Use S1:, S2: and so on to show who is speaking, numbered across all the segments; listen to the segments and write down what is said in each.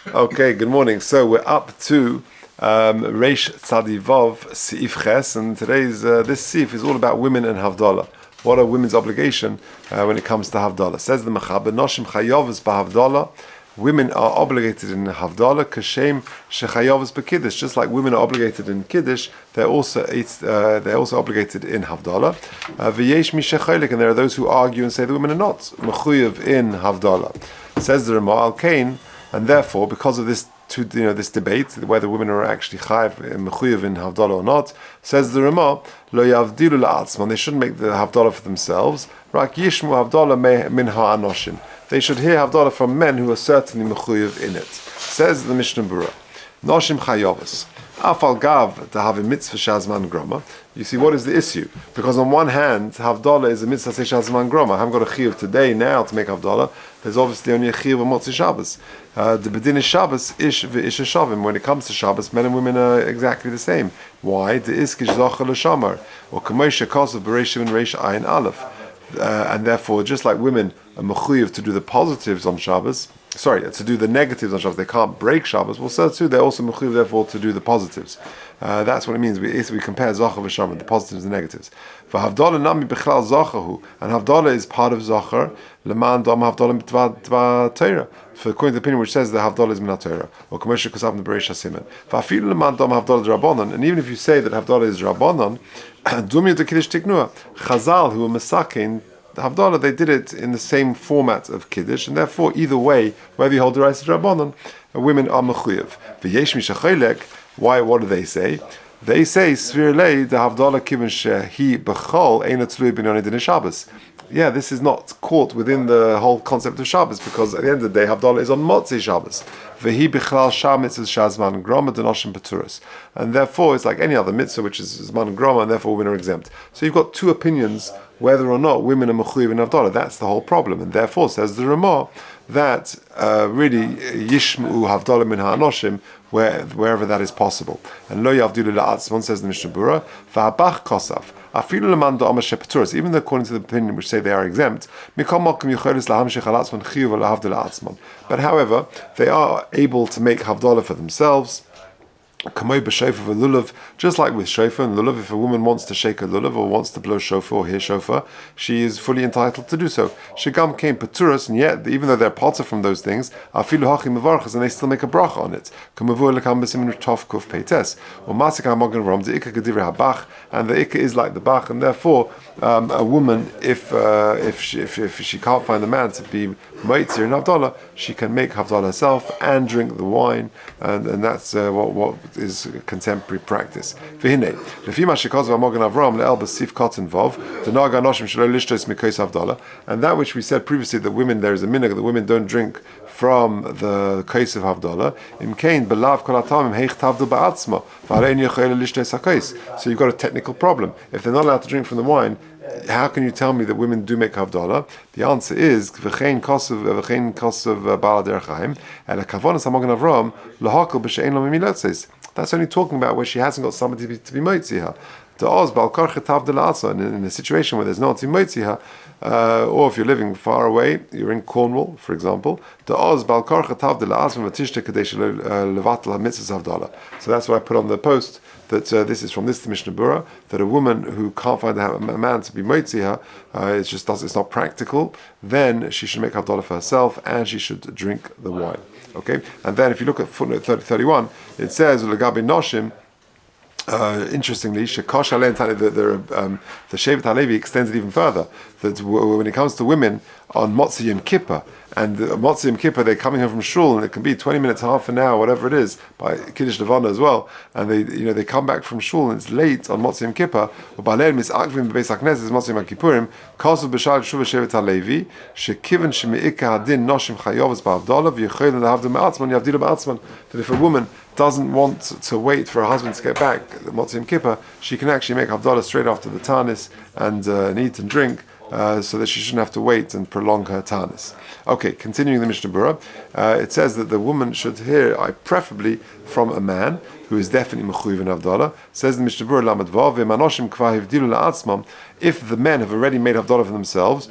S1: Okay, good morning. So we're up to Reish Tzadivov Seif Ches, and today's this Seif is all about women and Havdala. What are women's obligation when it comes to Havdala? Says the Mechaber, Noshim Chayovas B'Havdala. Women are obligated in Havdala, Kashem Shechayovas B'Kiddush. Just like women are obligated in Kiddush, they're also obligated in Havdala. V'yesh Mishachaylik, and there are those who argue and say the women are not mechuyev in Havdala. Says the Ramah Al Kain. And therefore, because of this, this debate whether women are actually mechuyev in Havdalah or not, says the Ramah, lo yavdilu la'atzman. They shouldn't make the Havdalah for themselves. Rak yishmu Havdalah min ha'anoshim. They should hear Havdalah from men who are certainly mechuyev in it. Says the Mishnah Berurah, noshim chayovas. Afal gav to have a mitzvah shazman groma. You see, what is the issue? Because on one hand, Havdalah is a mitzvah shazman groma. I haven't got a chiyuv today now to make Havdalah. There's obviously only a chiyuv of Motzi Shabbos. The bedin is Shabbos ish v'ish shavim. When it comes to Shabbos, men and women are exactly the same. Why? The iskish zocher l'shamar or kamosha kosav b'reishim and reish ayin aleph. And therefore, just like women are mechuyev to do the positives on Shabbos, to do the negatives on Shabbos, they can't break Shabbos. Well, so too, they're also mechuyev, therefore, to do the positives. That's what it means. We compare Zocher v'Shamar, the positives and the negatives. For Havdalah nami b'chlal Zochahu, and Havdalah is part of Zocher, leman dom Havdalah mitva Torah. For according to the opinion which says that Havdalah is minat Torah, or commercial kosav nebereish hasimen. For afilu leman dom Havdalah drabanan, and even if you say that Havdalah is drabanan, dumya de kiddush tiknua, Chazal who were masakin the Havdalah, they did it in the same format of Kiddush, and therefore, either way, whether you hold the rights of Rabbanon, women are mechuyev. V'yesh mishachelek, why? What do they say? They say, Svir lei, the Havdalah kivin shehi b'chol, ein atzlui b'noni din Shabbos. Yeah, this is not caught within the whole concept of Shabbos, because at the end of the day, Havdalah is on Motzei Shabbos. V'hi b'chlal shah mitzvah shazman groma denoshim peturas. And therefore, it's like any other mitzvah, which is zman groma, and therefore women are exempt. So you've got two opinions whether or not women are mechuyev in Havdalah. That's the whole problem. And therefore, says the Ramah, that really yishmu Havdalah min ha'anoshim, wherever that is possible. And lo yavdilu la'atzmon, says the Mishnah Berurah, v'habach kosaf. Even though according to the opinion which say they are exempt, but however, they are able to make Havdalah for themselves. Just like with shofar and lulav, if a woman wants to shake a lulav or wants to blow shofar or hear shofar, she is fully entitled to do so. Shegam came paturas, and yet, even though they're potter from those things, afilu hachim mevarchas, and they still make a bracha on it. And the ikka is like the bach, and therefore, a woman, if she can't find the man to be moitzir in Havdalah, she can make Havdalah herself and drink the wine, and that's what is contemporary practice. And that which we said previously, that women, there is a minhag that women don't drink from the case of Havdalah. So you've got a technical problem. If they're not allowed to drink from the wine, how can you tell me that women do make Havdalah? The answer is v'chein kosav ba'al derech Chaim and a kavonas hamogen Avram lahakol b'she'ein lo mimilotzes. That's only talking about where she hasn't got somebody to be moitzi her. In a situation where there's no one to moitzi her, or if you're living far away, you're in Cornwall, for example. So that's why I put on the post that this is from this Mishnah Berurah, that a woman who can't find a man to be moitzi her, it's not practical, then she should make Havdalah for herself and she should drink the wine. Okay, and then if you look at footnote 31, it says L'gabi Noshim. Interestingly, the Shevet HaLevi extends it even further. That when it comes to women on Motzei Yom Kippur, and Motzei Yom Kippur, they're coming home from shul, and it can be 20 minutes, half an hour, whatever it is, by Kiddush Levana as well, and they come back from shul, and it's late on Motzei Yom Kippur. B'Balel misakvim b'Beis HaKnesses Motzei Yom Kippurim kasav b'shal shuva Shevet HaLevi shekiven shemi'ika hadin noshim chayovas ba'avdalah v'yichoyin lehavdil me'atzman yavdilu me'atzman. That if a woman doesn't want to wait for her husband to get back, Motzei Yom Kippur, she can actually make Havdalah straight after the Tanis and eat and drink so that she shouldn't have to wait and prolong her tanis. Okay, continuing the Mishnah Berurah, it says that the woman should hear, preferably from a man who is definitely mechuyev in Havdala. Says the Mishnah Berurah, Lamed Vav, V'manoshim kvar hivdilu la'atzmam, if the men have already made Havdalah for themselves,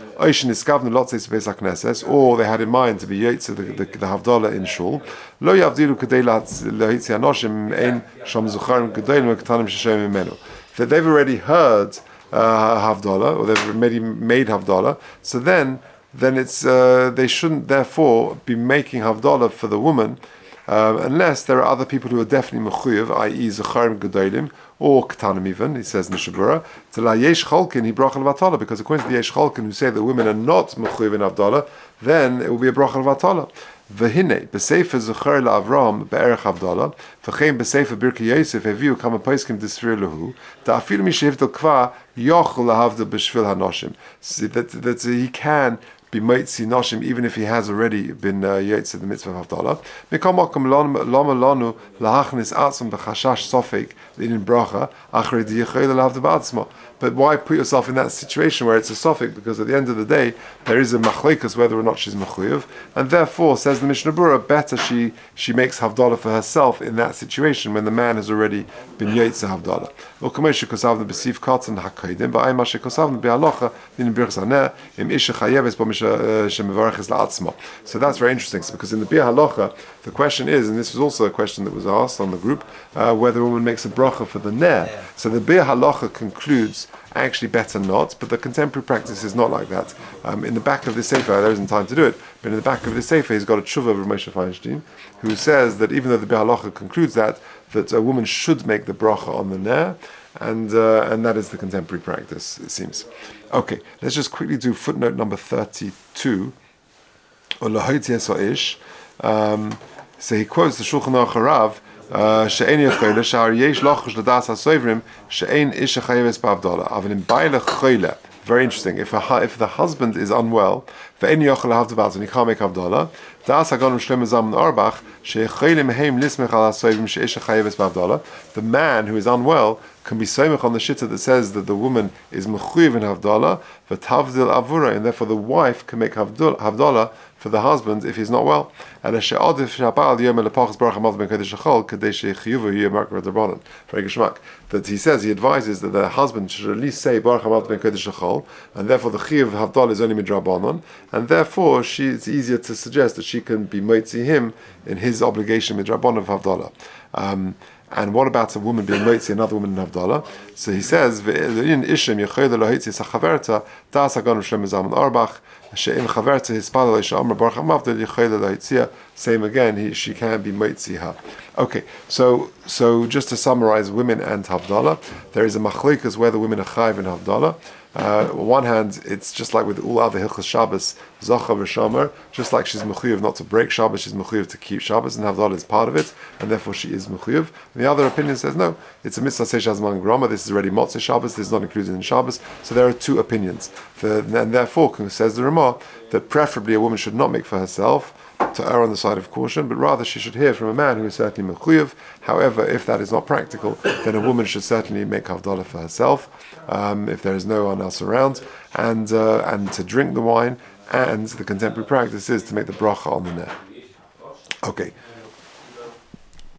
S1: or they had in mind to be Yetzer the Havdalah in Shul, lo yavdilu kadei lahitzi anoshim ein sham zucharim gedolim v'ketanim sheshem imenu. That they've already heard Havdalah, or they've already made Havdalah, so then it's they shouldn't therefore be making Havdalah for the woman, unless there are other people who are definitely mechuyev, i.e. Zecharim Gedolim, or Ketanim even, he says in the Shabura, T'la Yesh Cholkin, he brachal Vatala, because according to the Yesh Cholkin who say that women are not mechuyev in Havdalah, then it will be a brachal Vatala. V'hinei, b'sefer Zechar la'Avraham be'erech Havdalah, v'chein b'sefer Birkei Yosef, heviu kama poiskim d'sfir lehu, da'afilu mi shehivdel kva, yochel lahavdel b'shvil hanoshim. That he can be moitzi noshim, even if he has already been yotze the mitzvah of Havdalah. Mikol makom lama lanu lahachnis atzum b'chashash sofek in bracha achrei diyichayla lahavdel ba'atzma. But why put yourself in that situation where it's a sofek? Because at the end of the day, there is a machlekas whether or not she's mechuyev, and therefore, says the Mishnah Berurah, better she makes Havdalah for herself in that situation when the man has already been yotze Havdalah. So that's very interesting, because in the Biur Halacha, the question is, and this was also a question that was asked on the group, whether a woman makes a bracha for the ner. So the Biur Halacha concludes, actually better not, but the contemporary practice is not like that. In the back of the Sefer, there isn't time to do it, but in the back of the Sefer, he's got a tshuva of Moshe Feinstein, who says that even though the Biur Halacha concludes that a woman should make the bracha on the ner, and that is the contemporary practice, it seems. Okay, let's just quickly do footnote number 32. So he quotes the Shulchan Aruch Harav, she'ein yochele, she'ar yesh lochush l'das ha'sovrim, she'ein isha chayeves ba'avdala, avin im baile choyle. Very interesting. If the husband is unwell, ve'ein yochel lahavdel ba'atzma, and he can't make Havdalah, das hagonim shlomo zalman Auerbach, she'echele mehem lismech al ha'sovrim, she'isha chayeves ba'avdala. The man who is unwell can be soimach on the shitta that says that the woman is mechuyev in Havdalah, v'tavdil avura, and therefore the wife can make Havdalah for the husband if he's not well. And very geschmack. That he says, he advises that the husband should at least say Baruch Hamad ben Kodesh Shachol, and therefore the chiyuv of Havdalah is only midrabanan, and therefore it's easier to suggest that she can be moitzi him in his obligation midrabanan of Havdalah. And what about a woman being moitzi another woman in Havdalah? So he says, "Ve'in ishim yechoyel lohitzi sachaverta das hagonim shlomo zalman Auerbach she'im chaverta hispalel isha amar baruch hamavdel yechoyel lohitzia." Same again, she can be moitzi her. Okay, so just to summarize, women and Havdalah, there is a machlikas whether women are chayiv in Havdalah. On one hand, it's just like with all other Hilchos Shabbos, Zocha v'Shomer, just like she's mechuyev not to break Shabbos, she's mechuyev to keep Shabbos, and Havdalah is part of it, and therefore she is mechuyev. And the other opinion says, no, it's a mitzvah seish hazman grama, this is already Motzei Shabbos, this is not included in Shabbos, so there are two opinions. And therefore, says the Ramah, that preferably a woman should not make for herself, to err on the side of caution, but rather she should hear from a man who is certainly mechuyev. However, if that is not practical, then a woman should certainly make Havdalah for herself, if there is no one else around, and to drink the wine, and the contemporary practice is to make the bracha on the ner. Okay.